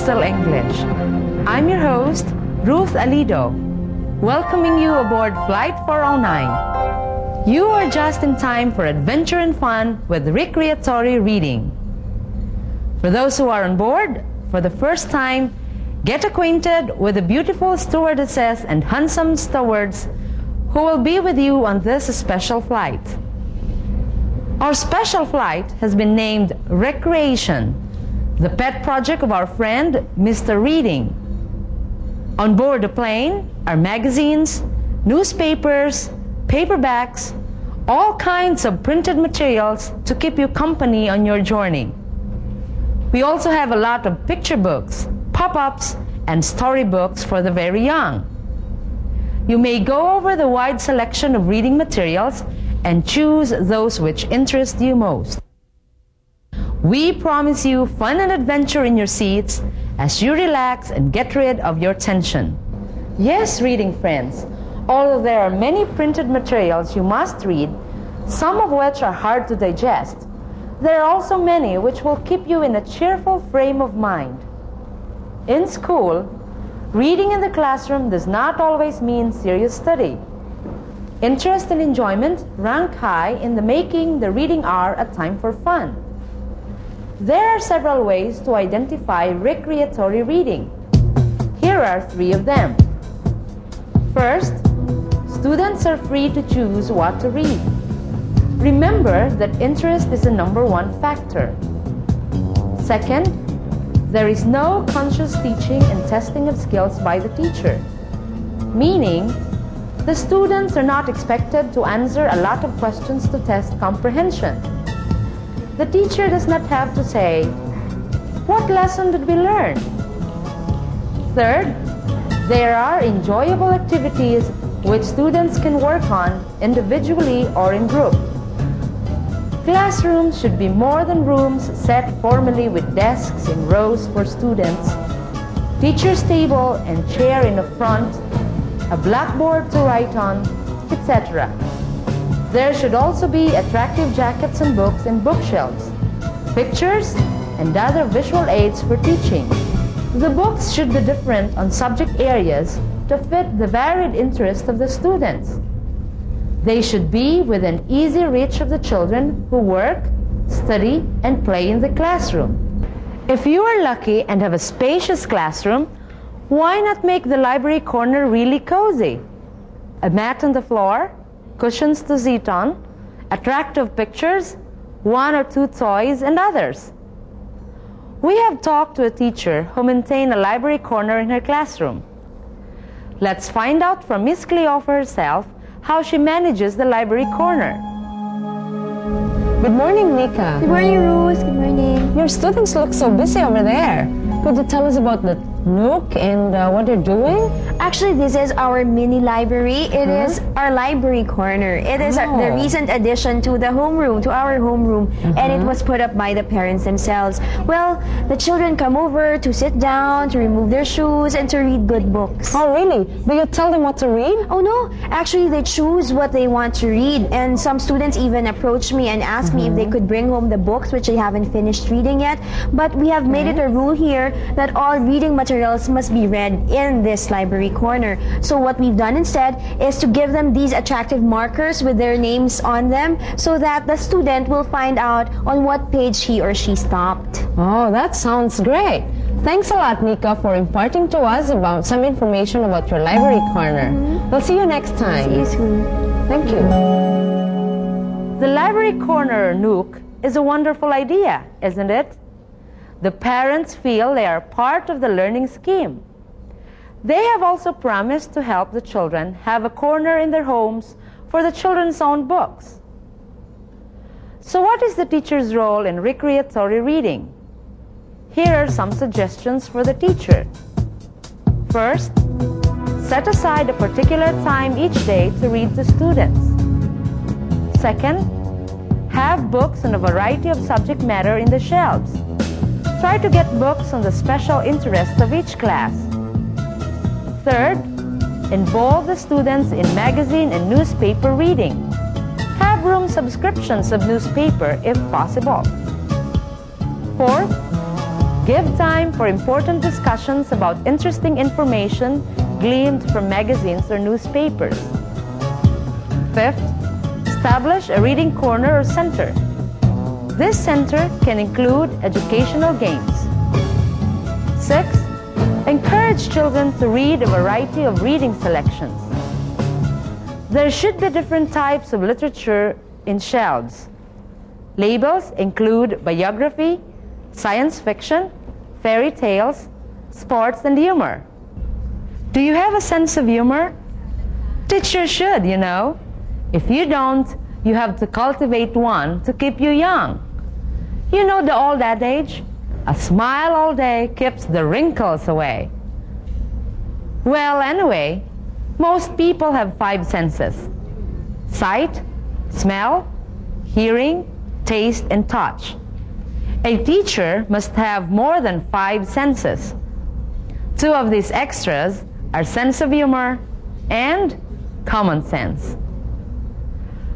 Coastal English. I'm your host, Ruth Alido, welcoming you aboard Flight 409. You are just in time for adventure and fun with recreatory reading. For those who are on board for the first time, get acquainted with the beautiful stewardesses and handsome stewards who will be with you on this special flight. Our special flight has been named Recreation, the pet project of our friend, Mr. Reading. On board the plane are magazines, newspapers, paperbacks, all kinds of printed materials to keep you company on your journey. We also have a lot of picture books, pop-ups, and storybooks for the very young. You may go over the wide selection of reading materials and choose those which interest you most. We promise you fun and adventure in your seats as you relax and get rid of your tension. Yes, reading friends, although there are many printed materials you must read, some of which are hard to digest, there are also many which will keep you in a cheerful frame of mind. In school, reading in the classroom does not always mean serious study. Interest and enjoyment rank high in the making the reading hour a time for fun. There are several ways to identify recreatory reading. Here are 3 of them. First, students are free to choose what to read. Remember that interest is the #1 factor. Second, there is no conscious teaching and testing of skills by the teacher, meaning the students are not expected to answer a lot of questions to test comprehension. The teacher does not have to say, "What lesson did we learn?" Third, there are enjoyable activities which students can work on individually or in group. Classrooms should be more than rooms set formally with desks in rows for students, teacher's table and chair in the front, a blackboard to write on, etc. There should also be attractive jackets and books and bookshelves, pictures, and other visual aids for teaching. The books should be different on subject areas to fit the varied interest of the students. They should be within easy reach of the children who work, study, and play in the classroom. If you are lucky and have a spacious classroom, why not make the library corner really cozy? A mat on the floor, cushions to sit on, attractive pictures, 1 or 2 toys, and others. We have talked to a teacher who maintained a library corner in her classroom. Let's find out from Miss Cleofa herself how she manages the library corner. Good morning, Nika. Good morning, Ruth. Good morning. Your students look so busy over there. Could you tell us about the Nook and what they're doing? Actually, this is our mini library. It is our library corner. It is the recent addition to the homeroom, to our homeroom, and it was put up by the parents themselves. Well, the children come over to sit down, to remove their shoes, and to read good books. Oh, really? Do you tell them what to read? Oh, no. Actually, they choose what they want to read, and some students even approach me and ask me if they could bring home the books which they haven't finished reading yet. But we have made it a rule here that all reading materials must be read in this library corner. So what we've done instead is to give them these attractive markers with their names on them so that the student will find out on what page he or she stopped. Oh, that sounds great. Thanks a lot, Nika, for imparting to us about some information about your library corner. We'll see you next time. See you soon. Thank you. The library corner Nook is a wonderful idea, isn't it? The parents feel they are part of the learning scheme. They have also promised to help the children have a corner in their homes for the children's own books. So what is the teacher's role in recreatory reading? Here are some suggestions for the teacher. First, set aside a particular time each day to read to students. Second, have books on a variety of subject matter in the shelves. Try to get books on the special interests of each class. Third, involve the students in magazine and newspaper reading. Have room subscriptions of newspaper if possible. Fourth, Give time for important discussions about interesting information gleaned from magazines or newspapers. Fifth, establish a reading corner or center. This center can include educational games. Sixth, encourage children to read a variety of reading selections. There should be different types of literature in shelves. Labels include biography, science fiction, fairy tales, sports, and humor. Do you have a sense of humor? Teachers should, you know. If you don't, you have to cultivate one to keep you young. You know the old adage, a smile all day keeps the wrinkles away. Well, anyway, most people have 5 senses: sight, smell, hearing, taste, and touch. A teacher must have more than 5 senses. 2 of these extras are sense of humor and common sense.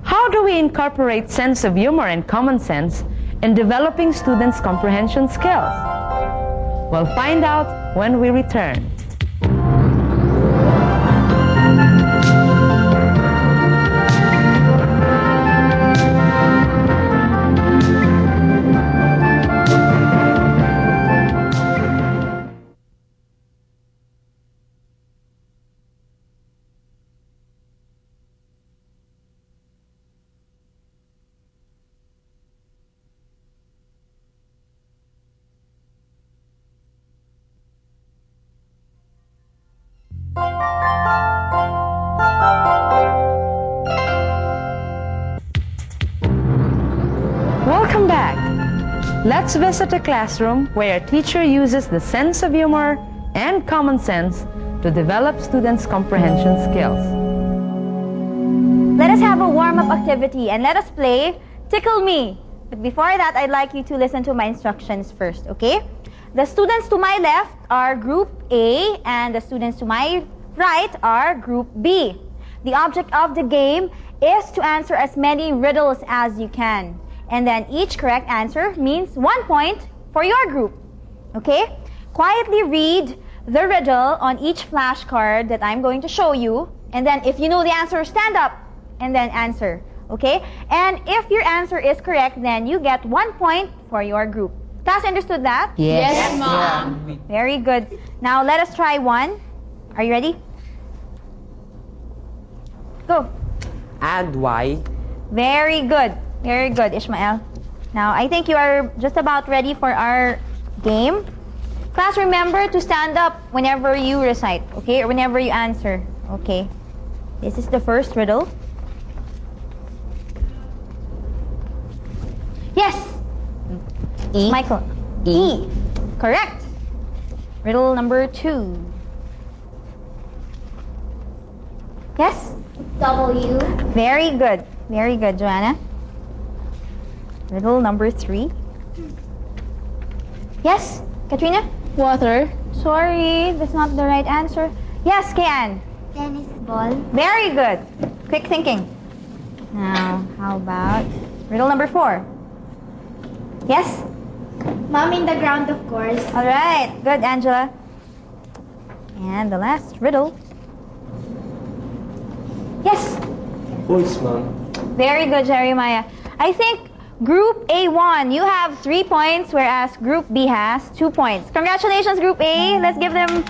How do we incorporate sense of humor and common sense in developing students' comprehension skills? We'll find out when we return. Welcome back. Let's visit a classroom where a teacher uses the sense of humor and common sense to develop students' comprehension skills. Let us have a warm-up activity and let us play Tickle Me. But before that, I'd like you to listen to my instructions first, okay? The students to my left are Group A and the students to my right are Group B. The object of the game is to answer as many riddles as you can. And then each correct answer means 1 point for your group. Okay? Quietly read the riddle on each flashcard that I'm going to show you. And then if you know the answer, stand up and then answer. Okay? And if your answer is correct, then you get 1 point for your group. Class, understood that? Yes, Mom. Very good. Now let us try one. Are you ready? Go. And why? Very good. Very good, Ishmael. Now, I think you are just about ready for our game. Class, remember to stand up whenever you recite, okay? Or whenever you answer, okay? This is the first riddle. Yes! E. Michael. E. Correct. Riddle number 2. Yes? W. Very good. Very good, Joanna. Riddle number 3. Yes, Katrina? Water. Sorry, that's not the right answer. Yes, Kian. Tennis ball. Very good. Quick thinking. Now, how about riddle number 4? Yes? Mom in the ground, of course. All right. Good, Angela. And the last riddle. Yes? Voice, Mom. Very good, Jeremiah. I think Group A1, you have 3 points, whereas Group B has 2 points. Congratulations, Group A. Let's give them